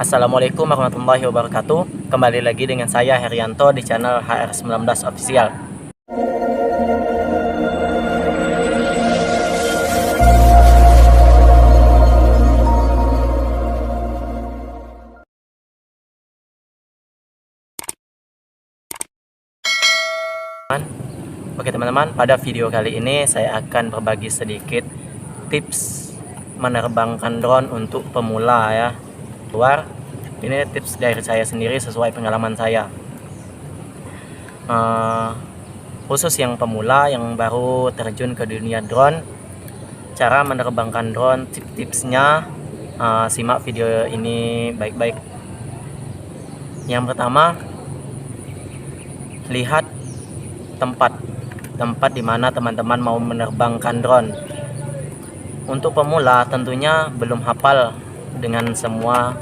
Assalamualaikum warahmatullahi wabarakatuh. Kembali lagi dengan saya Herianto di channel HR19 Official. Oke teman-teman, pada video kali ini saya akan berbagi sedikit tips menerbangkan drone untuk pemula ya. Ini tips dari saya sendiri sesuai pengalaman saya. Khusus yang pemula yang baru terjun ke dunia drone, cara menerbangkan drone, tips-tipsnya, simak video ini baik-baik. Yang pertama, lihat tempat di mana teman-teman mau menerbangkan drone. Untuk pemula tentunya belum hafal dengan semua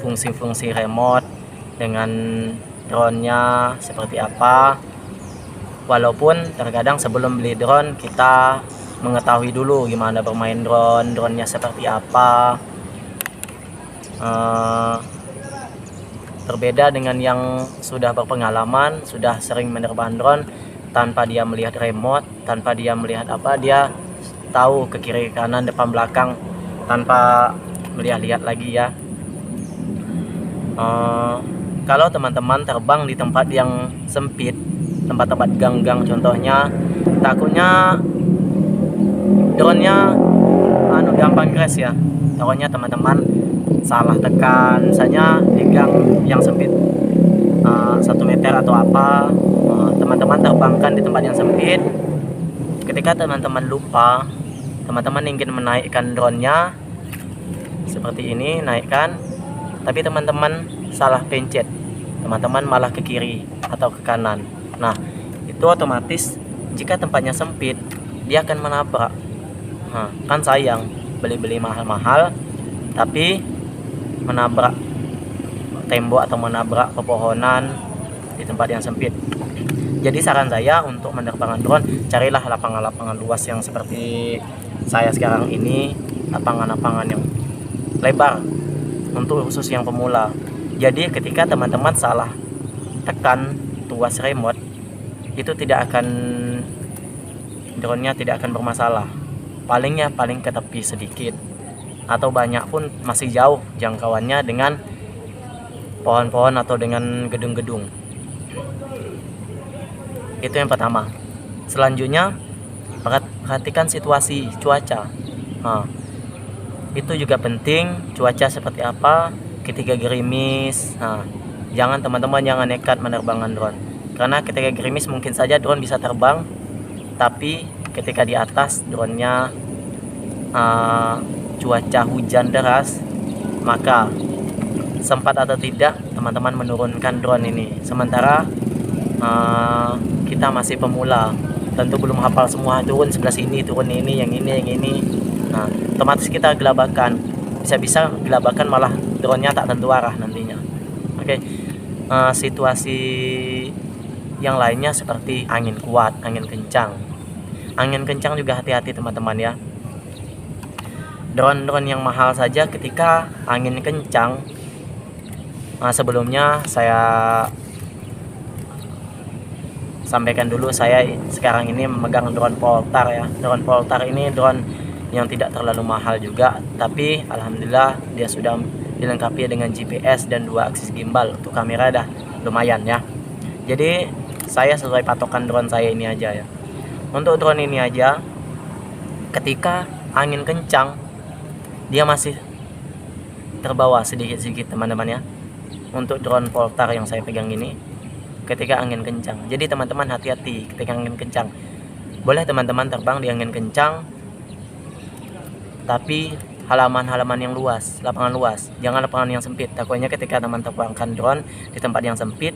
fungsi-fungsi remote dengan drone-nya seperti apa. Walaupun terkadang sebelum beli drone kita mengetahui dulu gimana bermain drone-nya seperti apa. Berbeda dengan yang sudah berpengalaman, sudah sering menerbang drone tanpa dia melihat remote, tanpa dia melihat apa, dia tahu ke kiri kanan depan belakang tanpa melihat-lihat lagi ya. Kalau teman-teman terbang di tempat yang sempit, tempat-tempat gang-gang contohnya, takutnya drone-nya gampang crash ya. Takutnya teman-teman salah tekan, misalnya di gang yang sempit 1 meter atau apa, teman-teman terbangkan di tempat yang sempit. Ketika teman-teman lupa, teman-teman ingin menaikkan drone-nya seperti ini, naikkan, tapi teman-teman salah pencet, teman-teman malah ke kiri atau ke kanan. Nah, itu otomatis jika tempatnya sempit, dia akan menabrak. Kan sayang beli-beli mahal-mahal tapi menabrak tembok atau menabrak pepohonan di tempat yang sempit. Jadi saran saya untuk menerbangkan drone, carilah lapangan-lapangan luas yang seperti saya sekarang ini, lapangan-lapangan yang lebar untuk khusus yang pemula. Jadi ketika teman-teman salah tekan tuas remote, itu drone-nya tidak akan bermasalah. Palingnya paling ke tepi sedikit atau banyak pun masih jauh jangkauannya dengan pohon-pohon atau dengan gedung-gedung. Itu yang pertama. Selanjutnya, perhatikan situasi cuaca. Itu juga penting, cuaca seperti apa ketika gerimis. Jangan nekat menerbangkan drone, karena ketika gerimis mungkin saja drone bisa terbang, tapi ketika di atas drone-nya cuaca hujan deras, maka sempat atau tidak teman-teman menurunkan drone ini. Sementara kita masih pemula, tentu belum hafal semua, turun sebelah sini, turun ini, yang ini. Otomatis kita gelabakan, bisa-bisa gelabakan malah drone-nya tak tentu arah nantinya. Oke. Situasi yang lainnya seperti angin kuat, angin kencang juga hati-hati teman-teman ya. Drone-drone yang mahal saja ketika angin kencang, sebelumnya saya sampaikan dulu, saya sekarang ini memegang drone Poltar ya. Drone Poltar ini drone yang tidak terlalu mahal juga, tapi alhamdulillah dia sudah dilengkapi dengan GPS dan 2 aksis gimbal. Untuk kamera dah lumayan ya. Jadi saya sesuai patokan drone saya ini aja ya. Untuk drone ini aja, ketika angin kencang dia masih terbawa sedikit-sedikit teman-teman ya. Untuk drone Poltar yang saya pegang ini, ketika angin kencang, jadi teman-teman hati-hati ketika angin kencang. Boleh teman-teman terbang di angin kencang, tapi halaman-halaman yang luas, lapangan luas, jangan lapangan yang sempit. Takutnya ketika teman terbangkan drone di tempat yang sempit,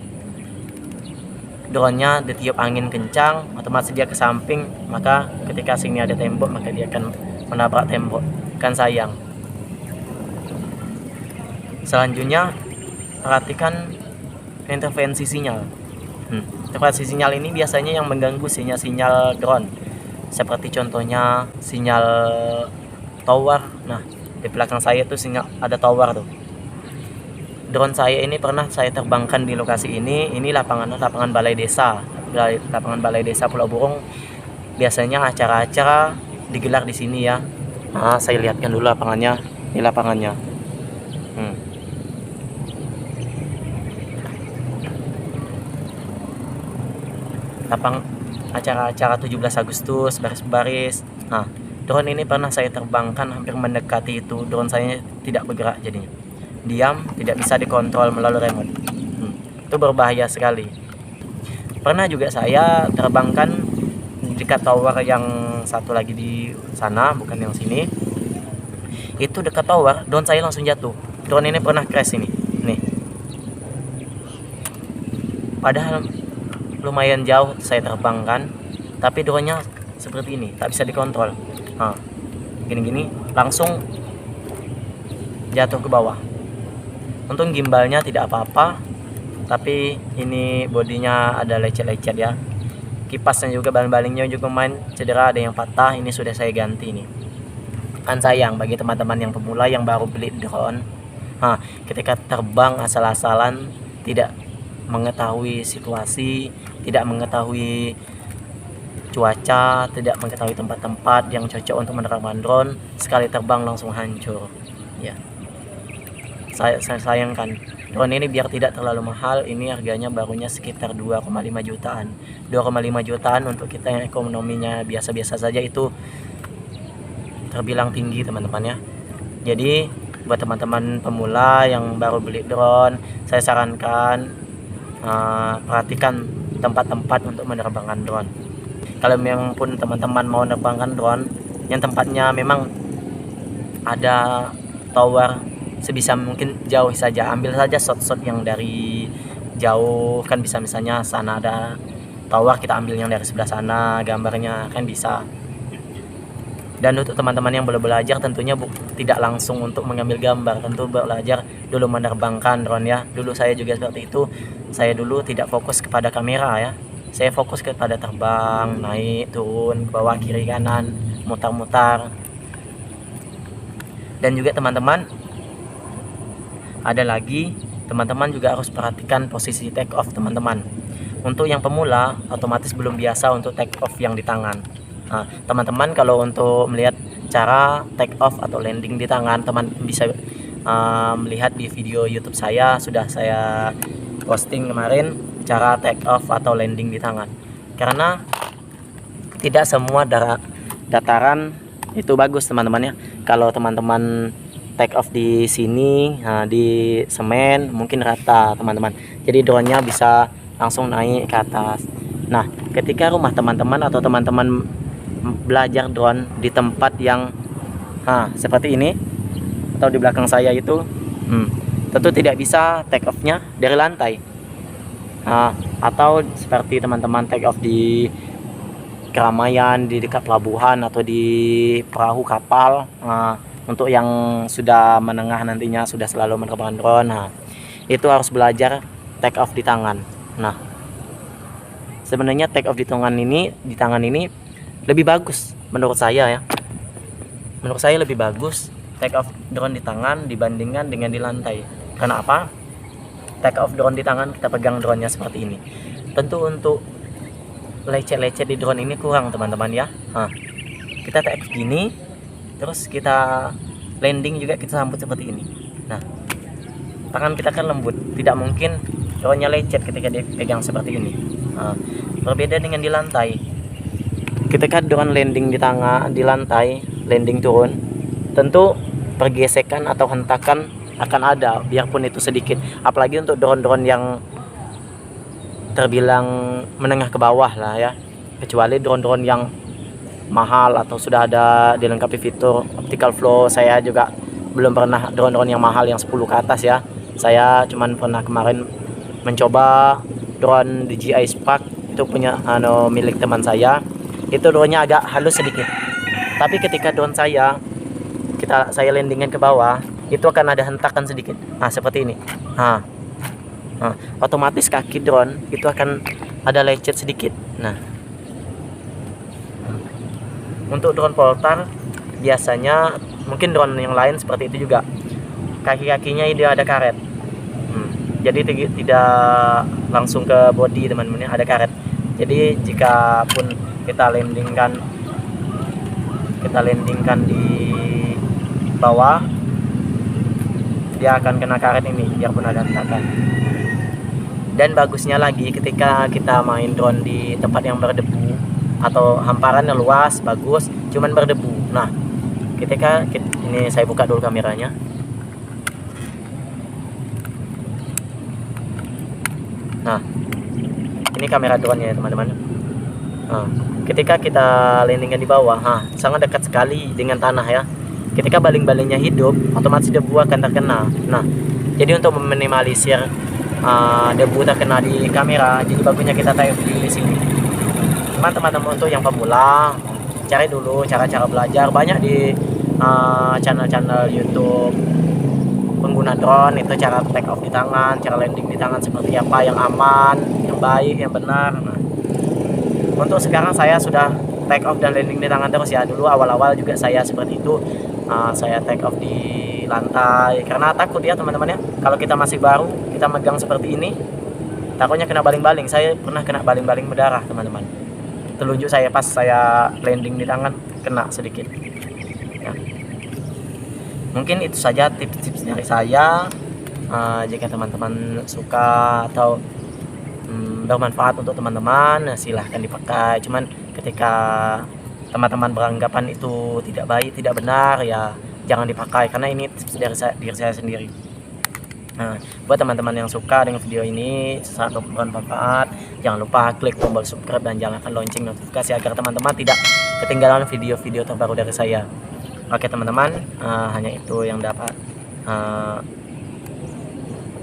drone-nya ditiup angin kencang, otomatis dia ke samping, maka ketika sini ada tembok, maka dia akan menabrak tembok, kan sayang. Selanjutnya, perhatikan interferensi sinyal. Interferensi sinyal ini biasanya yang mengganggu sinyal drone, seperti contohnya sinyal tower. Nah, Di belakang saya tuh ada tower tuh. Drone saya ini pernah saya terbangkan di lokasi ini. Ini lapangan balai desa. Lapangan balai desa Pulau Burung. Biasanya acara-acara digelar di sini ya. Nah, saya lihatkan dulu lapangannya. Ini lapangannya. Lapang acara-acara 17 Agustus baris-baris. Nah, drone ini pernah saya terbangkan hampir mendekati itu. Drone saya tidak bergerak jadinya. Diam, tidak bisa dikontrol melalui remote. Itu berbahaya sekali. Pernah juga saya terbangkan di dekat tower yang satu lagi di sana, bukan yang sini. Itu dekat tower, drone saya langsung jatuh. Drone ini pernah crash ini. Nih. Padahal lumayan jauh saya terbangkan, tapi drone-nya seperti ini, tak bisa dikontrol. Nah, gini-gini langsung jatuh ke bawah. Untung gimbalnya tidak apa-apa, tapi ini bodinya ada lecet-lecet ya. Kipasnya juga, baling-balingnya juga main cedera, ada yang patah. Ini sudah saya ganti nih. Kan sayang bagi teman-teman yang pemula yang baru beli drone. Nah, ketika terbang asal-asalan, tidak mengetahui situasi, tidak mengetahui cuaca, tidak mengetahui tempat-tempat yang cocok untuk menerbangkan drone, sekali terbang langsung hancur ya. Saya sayangkan. Drone ini biar tidak terlalu mahal, ini harganya barunya sekitar 2,5 jutaan. 2,5 jutaan untuk kita yang ekonominya biasa-biasa saja itu terbilang tinggi teman-teman ya. Jadi buat teman-teman pemula yang baru beli drone, saya sarankan perhatikan tempat-tempat untuk menerbangkan drone. Kalau memang pun teman-teman mau menerbangkan drone yang tempatnya memang ada tower, sebisa mungkin jauh saja, ambil saja shot-shot yang dari jauh. Kan bisa, misalnya sana ada tower, kita ambil yang dari sebelah sana gambarnya, kan bisa. Dan untuk teman-teman yang belum belajar, tentunya tidak langsung untuk mengambil gambar, tentu belajar dulu menerbangkan drone ya. Dulu saya juga seperti itu. Saya dulu tidak fokus kepada kamera ya, saya fokus kepada terbang, naik, turun, ke bawah, kiri, kanan, mutar-mutar. Dan juga teman-teman, ada lagi, teman-teman juga harus perhatikan posisi take off teman-teman. Untuk yang pemula otomatis belum biasa untuk take off yang di tangan. Nah, teman-teman kalau untuk melihat cara take off atau landing di tangan, teman bisa melihat di video YouTube saya, sudah saya posting kemarin cara take off atau landing di tangan. Karena tidak semua dataran itu bagus teman-teman ya. Kalau teman-teman take off di sini, nah, di semen mungkin rata teman-teman, jadi drone-nya bisa langsung naik ke atas. Nah, ketika rumah teman-teman atau teman-teman belajar drone di tempat yang seperti ini atau di belakang saya itu, tentu tidak bisa take off-nya dari lantai. Atau seperti teman-teman take off di keramaian, di dekat pelabuhan atau di perahu kapal. Untuk yang sudah menengah nantinya sudah selalu menerbangkan drone, itu harus belajar take off di tangan. Nah, sebenarnya take off di tangan ini lebih bagus menurut saya ya. Menurut saya lebih bagus take off drone di tangan dibandingkan dengan di lantai. Karena apa? Take off drone di tangan, kita pegang drone-nya seperti ini. Tentu untuk lecet-lecet di drone ini kurang teman-teman ya. Kita take off gini, terus kita landing juga kita sambut seperti ini. Nah, tangan kita kan lembut, tidak mungkin drone-nya lecet ketika dipegang seperti ini. Berbeda dengan di lantai. Ketika drone landing di lantai, landing turun, tentu pergesekan atau hentakan akan ada, biarpun itu sedikit. Apalagi untuk drone-drone yang terbilang menengah ke bawah lah ya. Kecuali drone-drone yang mahal atau sudah ada dilengkapi fitur optical flow. Saya juga belum pernah drone-drone yang mahal yang 10 ke atas ya. Saya cuman pernah kemarin mencoba drone DJI Spark, itu punya milik teman saya. Itu drone-nya agak halus sedikit. Tapi ketika drone saya landingkan ke bawah, itu akan ada hentakan sedikit. Seperti ini. Otomatis kaki drone itu akan ada lecet sedikit. Untuk drone Poltar biasanya mungkin drone yang lain seperti itu juga, kaki-kakinya dia ada karet. Jadi tidak langsung ke body teman-teman, ada karet. Jadi jika pun kita landingkan di bawah, dia akan kena karet ini biarpun ada hentakan. Dan bagusnya lagi ketika kita main drone di tempat yang berdebu atau hamparannya luas bagus, cuman berdebu. Nah, ketika ini saya buka dulu kameranya. Nah, ini kamera drone ya teman-teman. Nah, ketika kita landingkan di bawah, sangat dekat sekali dengan tanah ya. Ketika baling-balingnya hidup, otomatis debu akan terkena. Nah, jadi untuk meminimalisir debu terkena di kamera, jadi bagusnya kita taruh di sini. Teman-teman untuk yang pemula, cari dulu cara-cara belajar banyak di channel-channel YouTube pengguna drone, itu cara take off di tangan, cara landing di tangan seperti apa yang aman, yang baik, yang benar. Nah, untuk sekarang saya sudah take off dan landing di tangan terus ya. Dulu awal-awal juga saya seperti itu, saya take off di lantai karena takut ya teman-teman ya. Kalau kita masih baru, kita megang seperti ini, takutnya kena baling-baling. Saya pernah kena baling-baling berdarah teman-teman. Telunjuk saya pas saya landing di tangan kena sedikit ya. Mungkin itu saja tips-tips dari saya. Jika teman-teman suka atau bermanfaat untuk teman-teman, silahkan dipakai. Cuman ketika teman-teman beranggapan itu tidak baik, tidak benar, ya jangan dipakai karena ini tips dari diri saya sendiri. Nah, buat teman-teman yang suka dengan video ini, sangat bermanfaat, jangan lupa klik tombol subscribe dan nyalakan lonceng notifikasi agar teman-teman tidak ketinggalan video-video terbaru dari saya. Oke teman-teman, hanya itu yang dapat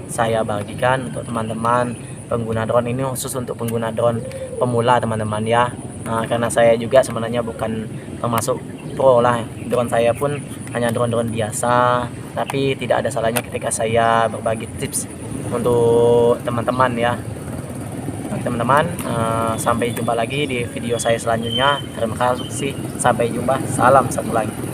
saya bagikan untuk teman-teman pengguna drone. Ini khusus untuk pengguna drone pemula teman-teman ya. Karena saya juga sebenarnya bukan termasuk pro lah, drone saya pun hanya drone-drone biasa, tapi tidak ada salahnya ketika saya berbagi tips untuk teman-teman ya. Oke teman-teman, sampai jumpa lagi di video saya selanjutnya. Terima kasih, sampai jumpa, salam satu lagi.